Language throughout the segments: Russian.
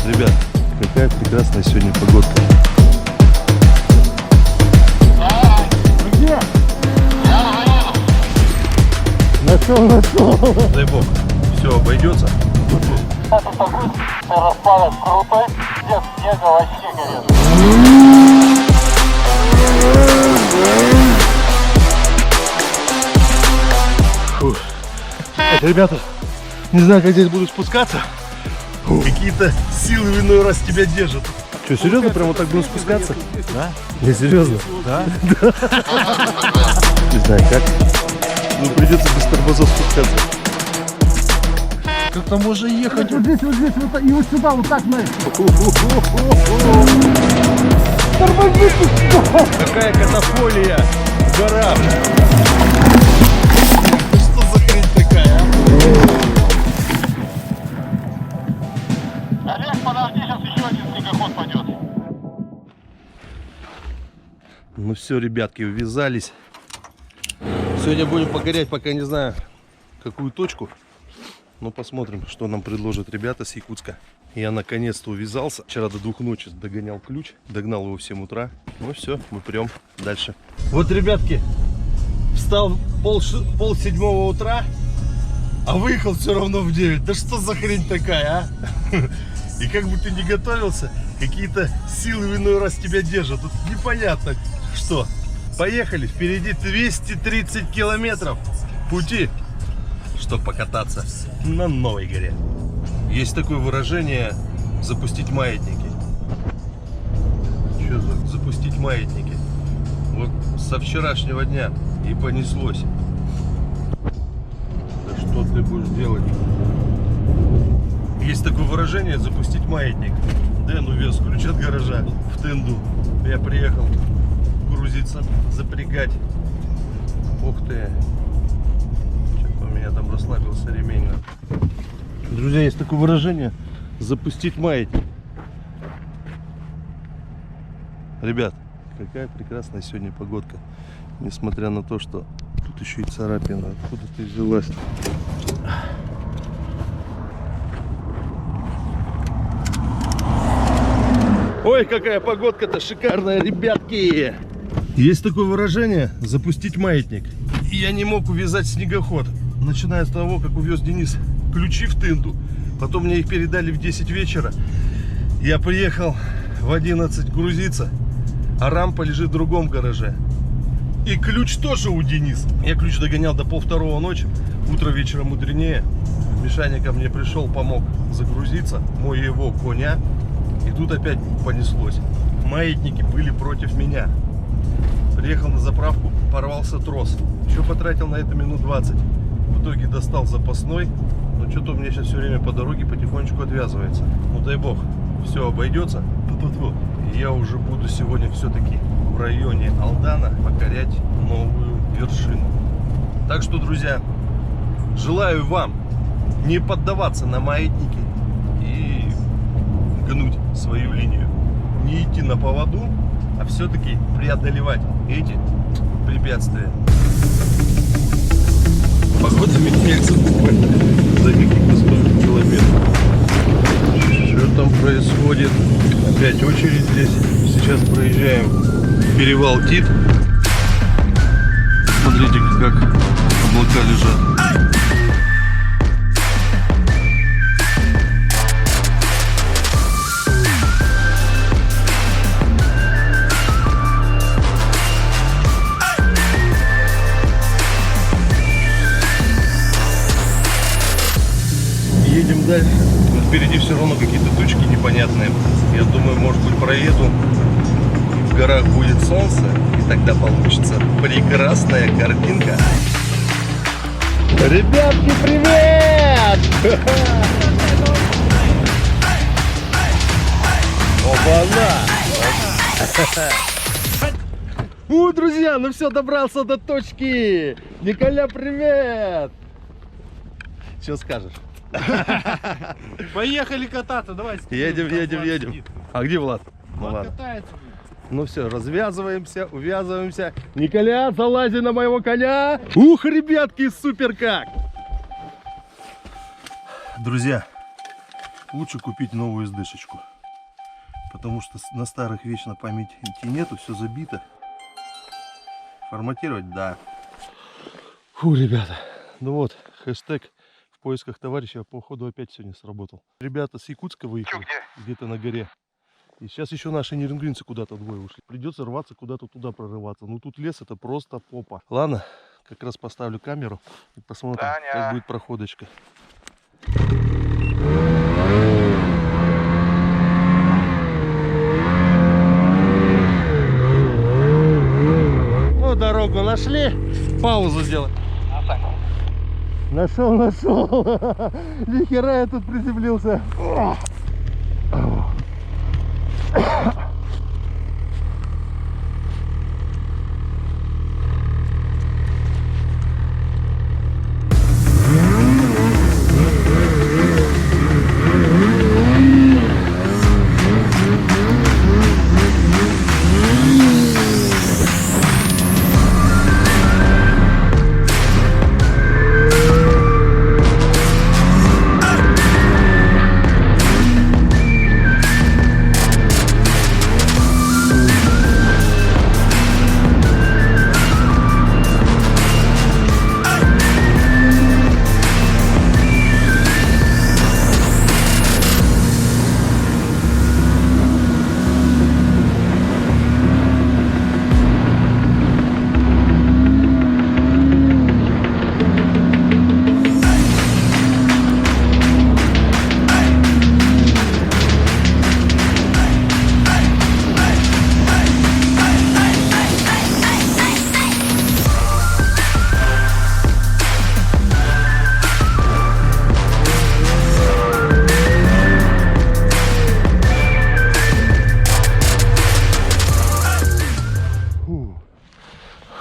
Ребят, какая прекрасная сегодня погодка. Где? Нашел. Дай бог, все обойдется. Это такой распадок крутой, где снега вообще горит. Это, ребята, не знаю, как здесь буду спускаться. Какие-то силы в иной раз тебя держат. Что, серьезно, прям вот так будем спускаться? Да? Не, серьезно? Да? Не знаю как. Ну, придется без тормозов спускаться. Как там можно ехать? Вот здесь, вот, и вот сюда, вот так, знаешь. Какая катафолия в горах. Что за хрень такая, а? Олег, подожди, сейчас еще один снегоход пойдет. Ну все, ребятки, увязались. Сегодня будем покорять, пока не знаю, какую точку. Но посмотрим, что нам предложат ребята с Якутска. Я наконец-то увязался. Вчера до 2 ночи догонял ключ. Догнал его в 7 утра. Ну все, мы прям дальше. Вот, ребятки, встал пол 7 утра, а выехал все равно в 9. Да что за хрень такая, а? И как бы ты не готовился, какие-то силы в иной раз тебя держат. Тут непонятно что. Поехали, впереди 230 километров пути, чтобы покататься на Новой горе. Есть такое выражение «запустить маятники». Что за запустить маятники? Вот со вчерашнего дня и понеслось. Да что ты будешь делать? Есть такое выражение «запустить маятник». Дэн увез ключ от гаража в тенду. Я приехал грузиться, запрягать. Ух ты! Что-то у меня там расслабился ремень. Друзья, есть такое выражение «запустить маятник». Ребят, какая прекрасная сегодня погодка. Несмотря на то, что тут еще и царапина. Откуда ты взялась? Ой, какая погодка-то шикарная, ребятки! Есть такое выражение «запустить маятник». И я не мог увязать снегоход. Начиная с того, как увез Денис ключи в тынду. Потом мне их передали в 10 вечера. Я приехал в 11 грузиться, а рампа лежит в другом гараже. И ключ тоже у Дениса. Я ключ догонял до 1:30 ночи. Утро вечера мудренее. Мишаня ко мне пришел, помог загрузиться. Мой его коня. И тут опять понеслось. Маятники были против меня. Приехал на заправку, порвался трос. Еще потратил на это минут 20. В итоге достал запасной. Но что-то у меня сейчас все время по дороге потихонечку отвязывается. Ну дай бог, все обойдется. И я уже буду сегодня все-таки в районе Алдана покорять новую вершину. Так что, друзья, желаю вам не поддаваться на маятники и гнуть свою линию. Не идти на поводу, а все-таки преодолевать эти препятствия. Погода меняется буквально за каких-то 100 километров. Что там происходит? Опять очередь здесь. Сейчас проезжаем перевал Тит. Смотрите, как облака лежат. Едем дальше. Но впереди все равно какие-то точки непонятные. Я думаю, может быть, проеду. В горах будет солнце, и тогда получится прекрасная картинка. Ребятки, привет! Опа-на! Друзья, ну все, добрался до точки. Николя, привет! Что скажешь? Поехали кататься, давай. Едем. А где Влад? Ну, ладно. Катается. Ну все, развязываемся, увязываемся. Николя, залази на моего коня. Ух, ребятки, супер как! Друзья, лучше купить новую СДшечку. Потому что на старых вечно памяти нету, все забито. Форматировать, да. Фу, ребята. Ну вот, хэштег в поисках товарища, походу, опять сегодня сработал. Ребята с Якутска выехали, где-то на горе. И сейчас еще наши нерингринцы куда-то двое ушли. Придется рваться куда-то туда, прорываться. Ну тут лес, это просто попа. Ладно, как раз поставлю камеру и посмотрим, как будет проходочка. Ну, дорогу нашли, паузу сделать. Нашел. Ни хера я тут приземлился.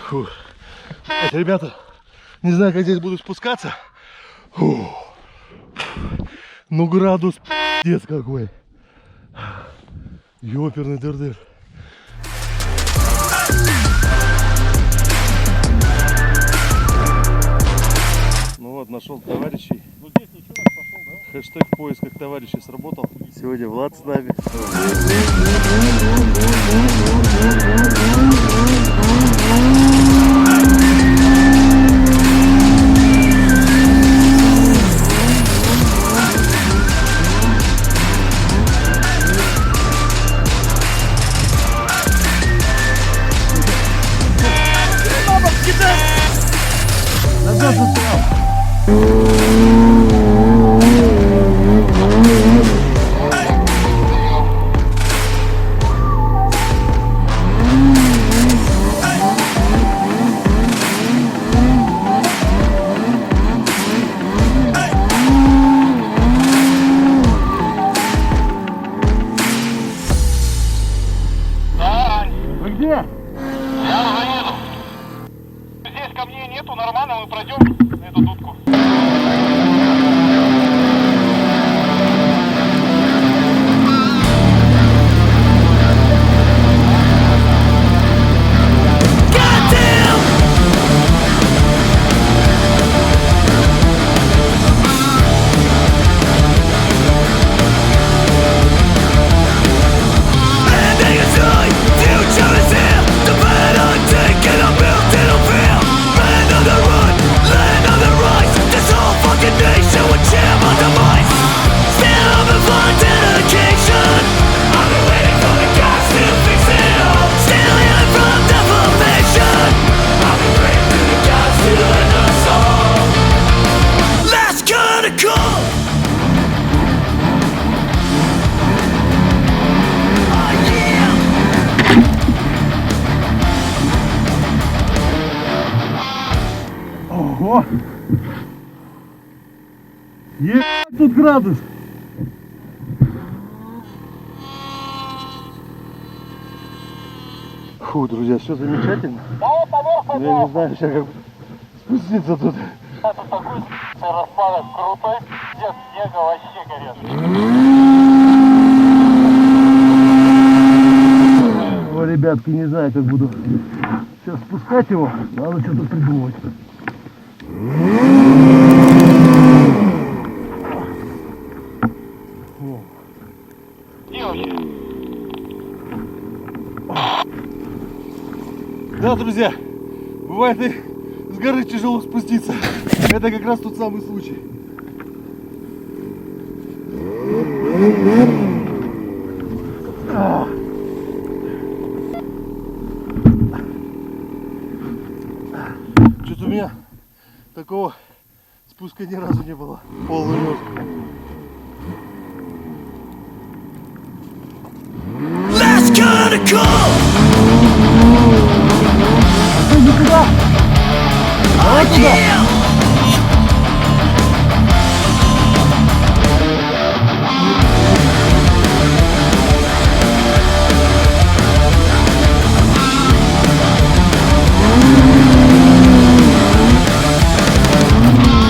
Фу. Это, ребята, не знаю, как здесь буду спускаться. Фу. Ну градус пиздец какой. Ёперный дыр-дыр. Ну вот, нашел товарищей. Ну здесь ничего, пошел, да? Хэштег в поисках товарищей сработал. Сегодня Влад с нами. Вы где? Я уже еду. Здесь камней нету, нормально, мы пройдем эту дудку. Ого! Ебать тут градус! Фу, друзья, все замечательно. Да, поверх, Но я не знаю сейчас, как спуститься тут. Тут такой распадок крутой, где снега вообще горят. О, ребятки, не знаю, как буду сейчас спускать его. Надо что-то придумать. Девушки. Да, друзья, бывает и с горы тяжело спуститься. Это как раз тот самый случай. Что-то у меня такого спуска ни разу не было. Полный лед. Last kinda cool. Oh yeah.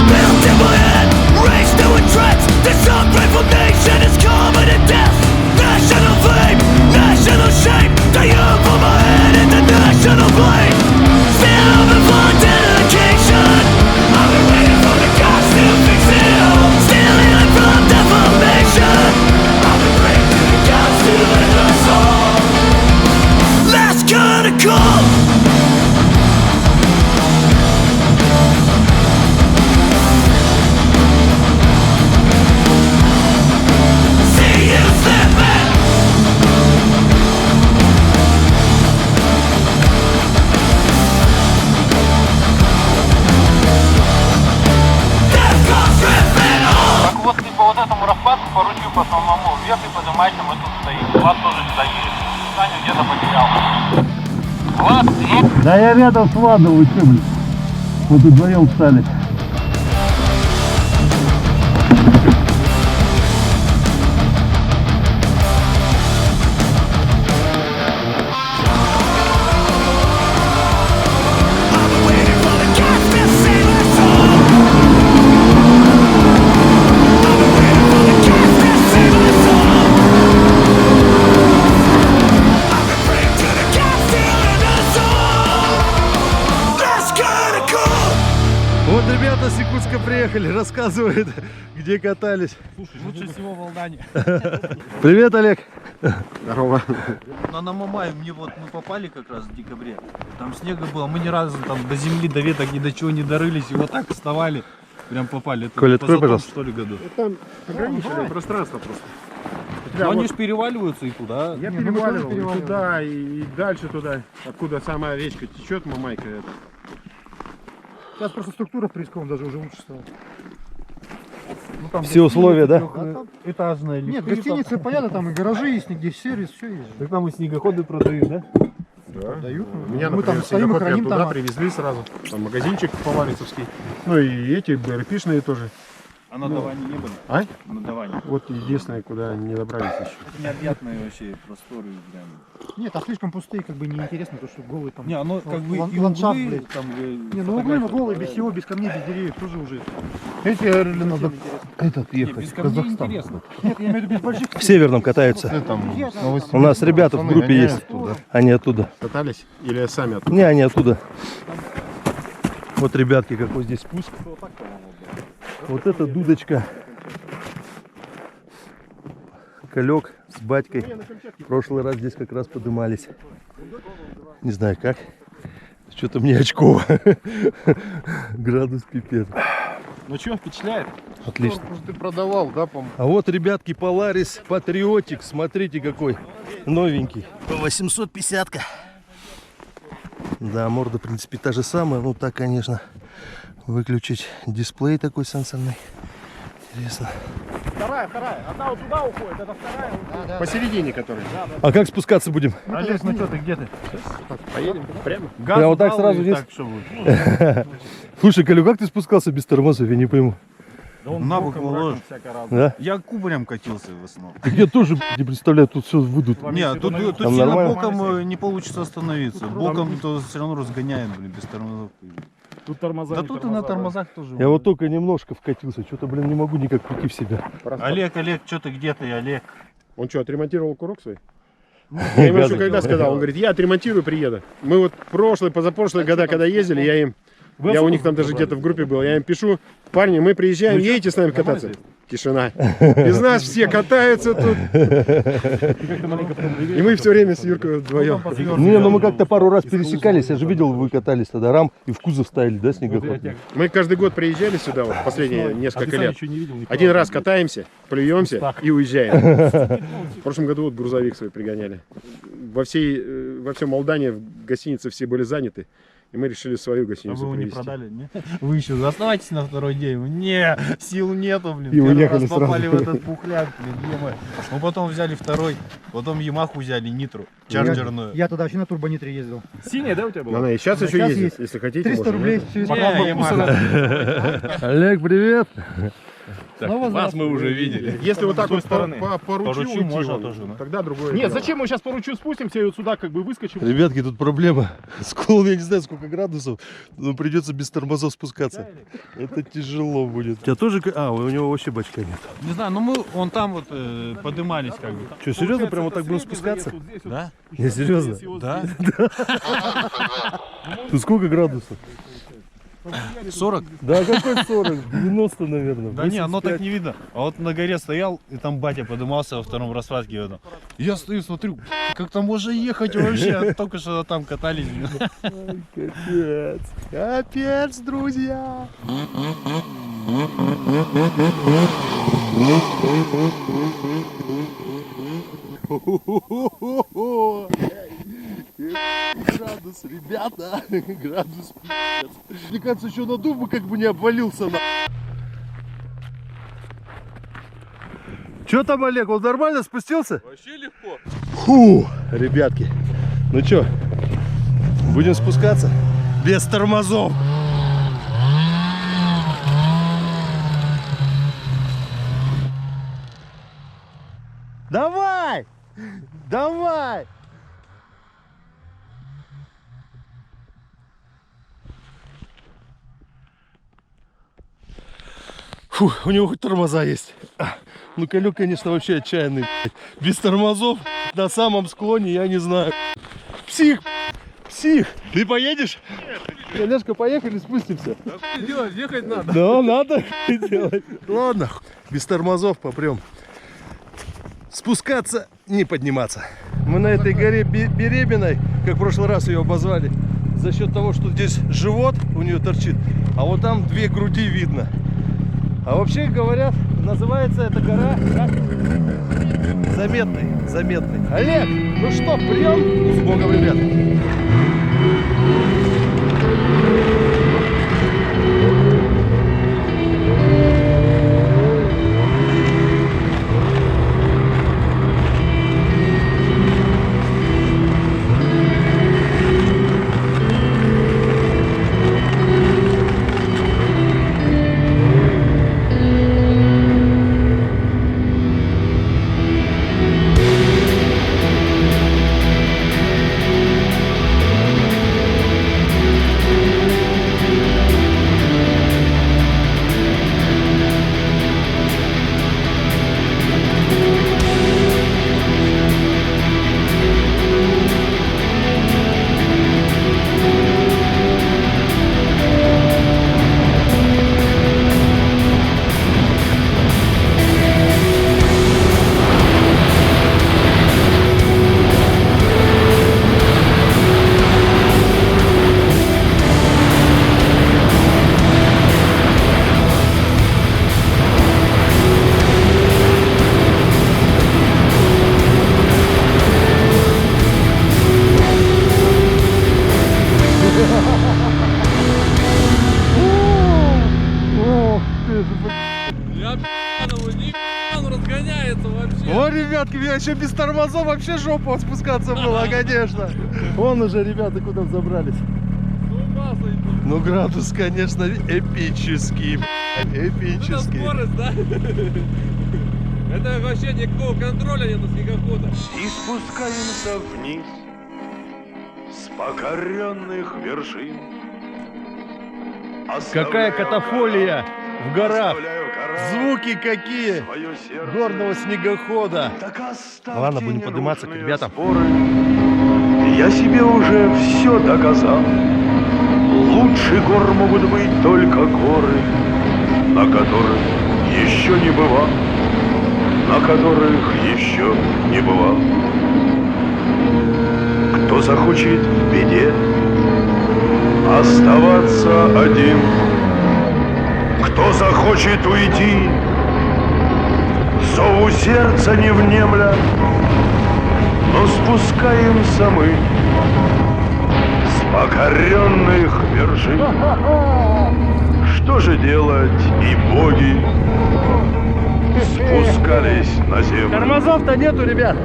Built in my head, raised to a trance. This ungrateful nation is coming to death. National flame, national shame. The young for my head in the national blame. Still open for dedication. I've been waiting for the gods to fix it all. Still healing from deformation. I've been praying to the gods to end us all. Last kinda call. See you slipping. Death comes ripping on. Так вот, и по вот этому распадку поручу по самому вверх и поднимайте, мы тут стоим. Влад тоже сюда едет. Саню где-то потерял. Влад, и... Да я рядом с Владом, вы что, блин? Вот вдвоем встали. Waiting for the gods to save us all. I've been waiting for the gods to save us all. I've been praying to the gods to end us all. That's kinda cool. Вот ребята с Якутска приехали, рассказывают, где катались. Лучше всего в Алдане. Привет, Олег. Здорово. На Мамай мне вот мы попали как раз в декабре. Там снега было, мы ни разу там до земли, до веток, ни до чего не дорылись. И вот так вставали, прям попали. Это Коля, по открой, затон, пожалуйста. что ли, году. Там ограниченное пространство просто. Но они ж переваливаются и туда. Я переваливал и туда, и дальше туда, откуда сама речка течет, Мамайка. Это. Сейчас просто структура в Присковом даже уже лучше стала. Ну, там Все условия, да? Этажная. Нет, гостиницы, понятно, там и гаражи есть, нигде сервис, все есть. Так там и снегоходы продают, да? Да. Дают. Меня, Мы например, там стоим и снегоход храним туда там. привезли сразу. Там магазинчик поварицевский. Ну и эти БРПшные тоже. А на Даване не были? А? На Даване. Вот единственное, куда не добрались еще. Это необъятные вообще просторы, прям. Нет, а слишком пустые, как бы неинтересно, то что голые там. Не, оно как бы и ландшафт, углы, блядь. там, Не, ну углы, но голые, без всего, без камней, без деревьев, тоже уже. Эти говорили, надо Этот без камней интересно. Нет, я имею в виду без больших. В Северном катаются. У нас ребята в группе есть. Они оттуда. Катались? Или сами оттуда? Не, они оттуда. Вот, ребятки, какой здесь спуск. Вот это дудочка. Колек с батькой. В прошлый раз здесь как раз подымались. Не знаю как. Что-то мне очково. Градус пипец. Ну что, впечатляет? Отлично. Ты продавал, да, по-моему? А вот, ребятки, Polaris Patriotic. Смотрите, какой новенький. 850-ка. Да, морда, в принципе, та же самая. Ну, так, конечно, выключить дисплей такой сенсорный. Интересно. Вторая. Одна вот туда уходит, это вторая. Посередине который. А как спускаться будем? Олег, ну что ты, где ты? Поедем прямо. Прямо вот так сразу вниз? Так, что будет? Слушай, Колю, как ты спускался без тормозов? Я не пойму. На бок ложь. Да? Я кубарем катился в основном. Так я тоже не представляю, тут все выйдут. Нет, тут Там сильно нормально? боком не получится остановиться. Боком то все равно разгоняет, блин, без тормозов. Тут тормоза. Да тут и на тормозах тоже. Я вот только немножко вкатился. Что-то, блин, не могу никак прийти в себя. Олег, что ты, где ты, Олег? Он что, отремонтировал курок свой? Я ему еще когда сказал, он говорит, я отремонтирую, приеду. Мы вот позапрошлые года, когда ездили, я у них там даже где-то в группе был, я им пишу, парни, мы приезжаем, едете с нами кататься? тишина. Без нас все катаются тут. И мы все время с Юркой вдвоем. Не, ну мы как-то пару раз пересекались, я же видел, вы катались тогда, рам и в кузов ставили, да, снегоход? Мы каждый год приезжали сюда, вот последние несколько лет. Один раз катаемся, плюемся и уезжаем. В прошлом году вот грузовик свой пригоняли. Во всем Молдане в гостинице все были заняты. И мы решили свою гостиницу А вы его не привезти. продали, не? Вы еще оставайтесь на второй день. Не, сил нету, блин. И Первый уехали раз попали сразу. в этот пухляк, блин, е-мое. Мы потом взяли второй, потом Ямаху взяли, Нитру, чарджерную. Я туда вообще на турбонитре ездил. Синяя, да, у тебя была? Она и сейчас еще Сейчас ездит, есть. если хотите. 300 можно. рублей через Не, Ямаха. Олег, привет! Вас мы уже видели. Если вот так той вот стороны. по ручью По ручью уйти, можно вон, тоже, да. тогда другое Нет, дело. зачем мы сейчас по ручью спустимся и вот сюда как бы выскочим? Ребятки, тут проблема. Склон, я не знаю, сколько градусов, но придется без тормозов спускаться. Это тяжело будет. У тебя тоже... А, у него вообще бачка нет. Не знаю, ну мы вон там вот подымались как бы. Что, серьезно, прям вот так будем спускаться? Да? Не, серьезно? Да? Тут сколько градусов? 40? Да какой 40? 90, наверное. Да не, оно 85. так не видно. А вот на горе стоял, и там батя подымался во втором распадке. В этом. Я стою, смотрю, как там можно ехать вообще? Только что там катались. Капец. Капец, друзья. Градус, ребята. Градус. Мне кажется, еще на дубу как бы не обвалился. Че там, Олег, он нормально спустился? Вообще легко. Фу, ребятки. Ну что, будем спускаться? Без тормозов. Давай! Давай! Фу, у него хоть тормоза есть. Ну, Колек, конечно, вообще отчаянный. Блядь. Без тормозов на самом склоне, я не знаю. Псих! Псих! Ты поедешь? Олежка, поехали, спустимся. Делать, ехать надо. Да, надо делать. Ладно, без тормозов попрем. Спускаться, не подниматься. Мы на этой горе Беременной, как в прошлый раз ее обозвали, за счет того, что здесь живот у нее торчит, а вот там две груди видно. А вообще говорят, называется эта гора как? Заметный, заметный. Олег, ну что, прям? Ну, с Богом, ребят. О, ребятки, я еще без тормозов вообще жопу спускаться было, конечно. Вон уже ребята куда забрались. Ну, градус, конечно, эпический. Эпический. Скорость, да? Это вообще никакого контроля нету снегохода. И спускаемся вниз с покоренных вершин. Какая катафолия в горах. Оставляю гора Звуки какие свое сердце. горного снегохода. Так оставьте Ладно, будем подниматься к ненужные ребятам. споры. Я себе уже все доказал. Лучше гор могут быть только горы, на которых еще не бывал, на которых еще не бывал. Кто захочет в беде оставаться один, кто захочет уйти, зову сердца не внемля, но спускаемся мы с покоренных вершин. Что же делать, и боги спускались на землю. Тормозов-то нету, ребят.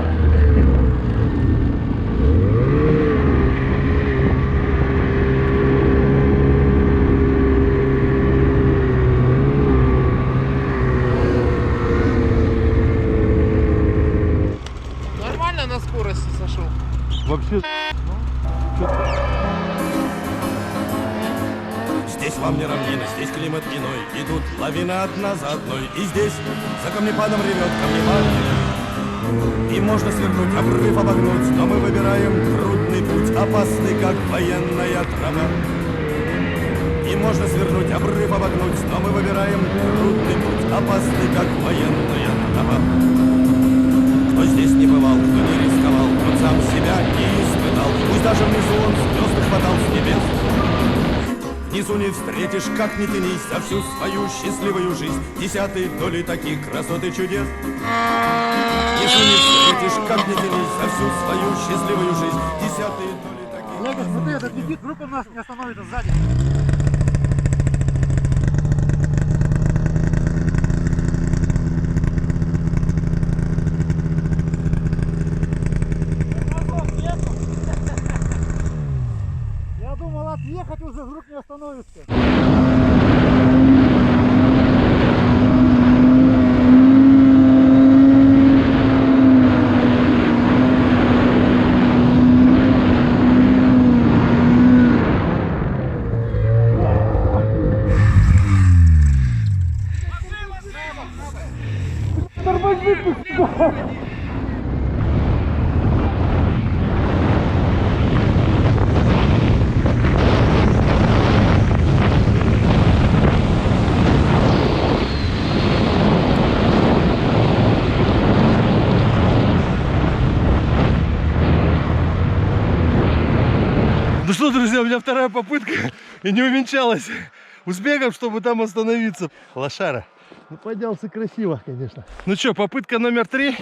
Нормально на скорости сошел. Вообще. Здесь вам не равнина, здесь климат иной. Идут лавины одна за одной. И здесь за камнепадом ревет камнепад. И можно свернуть, обрыв обогнуть, но мы выбираем трудный путь, опасный, как военная трава. И можно свернуть, обрыв обогнуть, но мы выбираем трудный путь, опасный, как военная трава. Кто здесь не бывал, кто не рисковал, тот сам себя не испытал. Пусть даже внизу он звезды хватал с небес. Внизу не встретишь, как ни тянись, за всю свою счастливую жизнь десятой доли таких красот и чудес. Внизу не встретишь, как ни тянись, за всю свою счастливую жизнь десятой доли таких красот. Lega, смотри, этот летит, вдруг он нас не остановится сзади. Я думал отъехать уже, вдруг не остановится. Ну что, друзья, у меня вторая попытка и не увенчалась успехом, чтобы там остановиться. Лошара. Ну, поднялся красиво, конечно. Ну что, попытка номер 3.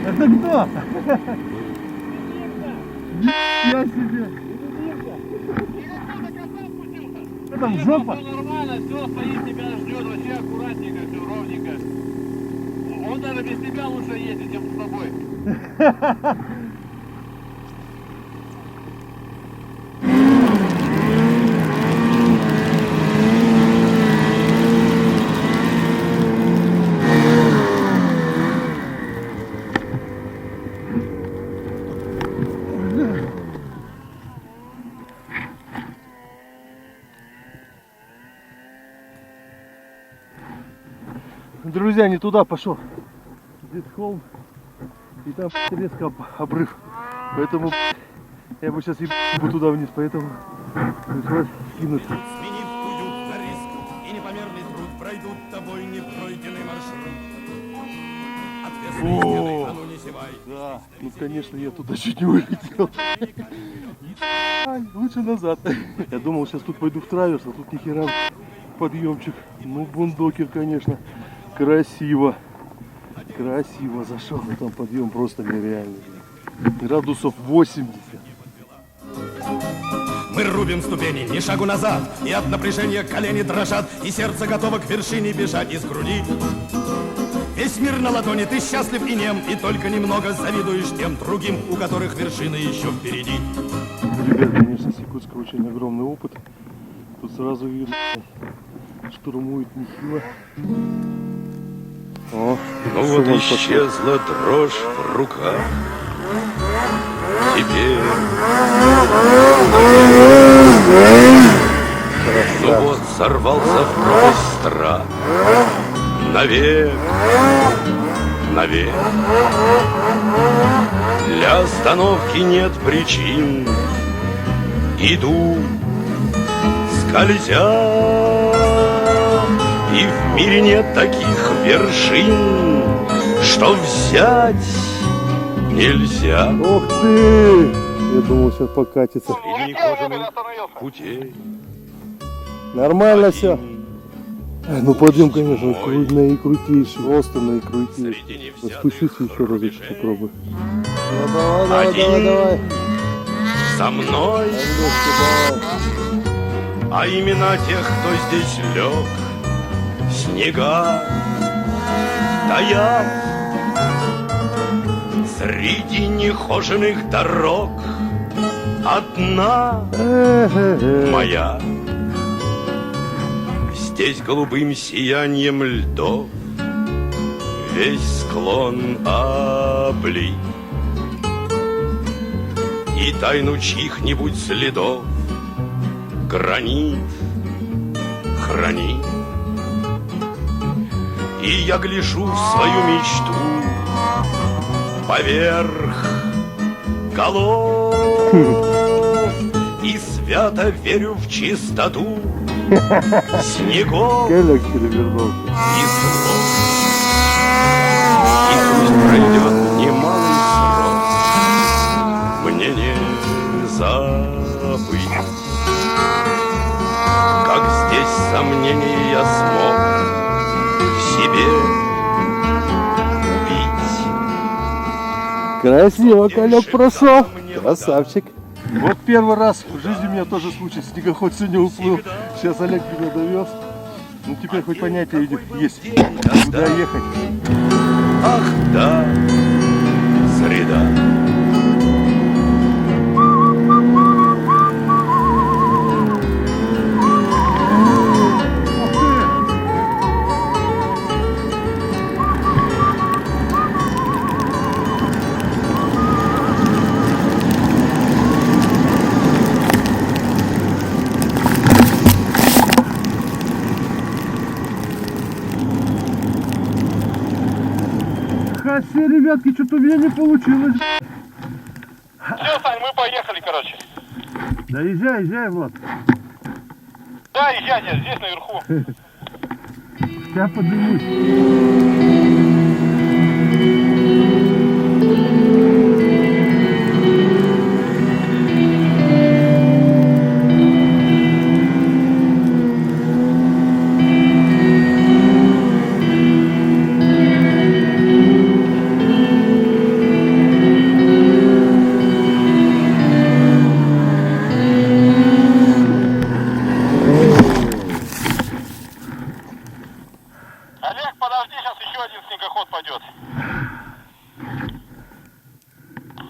Это кто? Я себе. Что там, жопа? Все нормально, все стоит, тебя ждет, вообще аккуратненько, все ровненько. Он даже без тебя лучше ездит, чем с тобой. Друзья, не туда пошел. Здесь холм, и там резко обрыв. Поэтому я бы сейчас ебал туда вниз, поэтому пришлось скинуть. Сменив уют на риск и непомерный труд, пройдут тобой непройденный маршрут. Ответственный стены, а ну не зевай. Да, ну конечно, я туда чуть не улетел. Лучше назад. Я думал, сейчас тут пойду в траверс, а тут нихера подъемчик. Ну, бундокер, конечно. Красиво. Красиво зашел. А там подъем просто нереальный. Градусов 80. Мы рубим ступени, ни шагу назад, и от напряжения колени дрожат, и сердце готово к вершине бежать из груди. Весь мир на ладони, ты счастлив и нем, и только немного завидуешь тем другим, у которых вершины еще впереди. Ребят, конечно, с Якутска очень огромный опыт. Тут сразу видно, штурмует нехило. О, Ну вот исчезла дрожь в руках. Теперь. Ну вот сорвался в пропасть страх. Навек, навек. Для остановки нет причин. Иду с скользя. И в мире нет таких вершин, что взять нельзя. Ух ты! Я думал, сейчас покатится. Среди нехоженных путей. Нормально все. Ну подъем, конечно, наикрутейший, просто наикрутейший. Среди Вот спущусь еще разочек попробую. Ну давай, давай, Один. давай, давай. Со мной, а имена тех, кто здесь лег, снега таят. Среди нехоженных дорог одна моя. Здесь голубым сиянием льдов весь склон облит, и тайну чьих-нибудь следов гранит хранит. И я гляжу в свою мечту поверх голов и свято верю в чистоту снегов и слов. И пусть пройдет немалый срок, мне не забыть, как здесь сомнений я смог в себе убить. Красиво Колек прошел. Красавчик. Вот первый раз в жизни у меня тоже случай. Снегоход сегодня уплыл. Сейчас Олег меня довез. Ну теперь хоть понятие есть, куда ехать. Ах да, среда. Все, ребятки, что-то у меня не получилось. Все, Сань, мы поехали, короче. Да езжай, Влад. Да, езжайте, здесь наверху. Я поднимусь. Олег, подожди, сейчас еще один снегоход пойдет.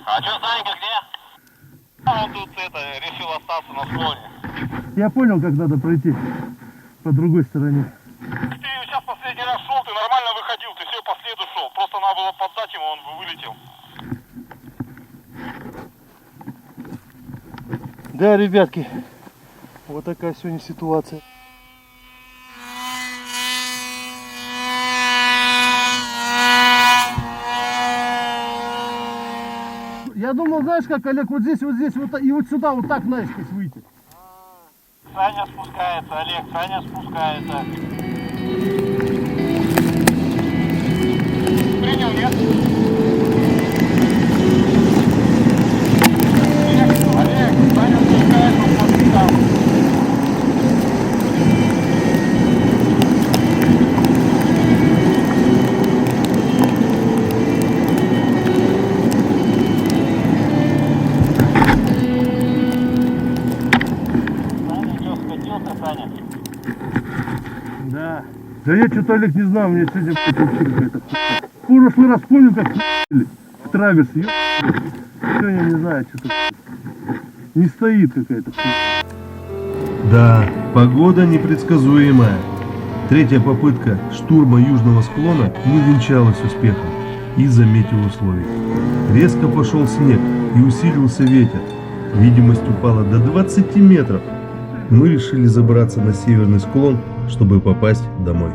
А что, Санька, где? А он тут решил остаться на склоне. Я понял, как надо пройти по другой стороне. Ты сейчас последний раз шел, ты нормально выходил, ты все по следу шел. Просто надо было поддать ему, он бы вылетел. Да, ребятки, вот такая сегодня ситуация. Я думал, знаешь как, Олег, вот здесь, вот и вот сюда, вот так наискось выйти. Саня спускается, Олег, Саня спускается. Принял, нет? Олег, Саня спускается, вот там. Да. Да я что-то, Олег, не знаю, мне сегодня какая-то. В прошлый раз помню, как в траверсе. Сегодня не знаю, что-то не стоит какая-то. Да, погода непредсказуемая. Третья попытка штурма южного склона не венчалась успехом из-за метеоусловий. Резко пошел снег и усилился ветер. Видимость упала до 20 метров. Мы решили забраться на северный склон, чтобы попасть домой.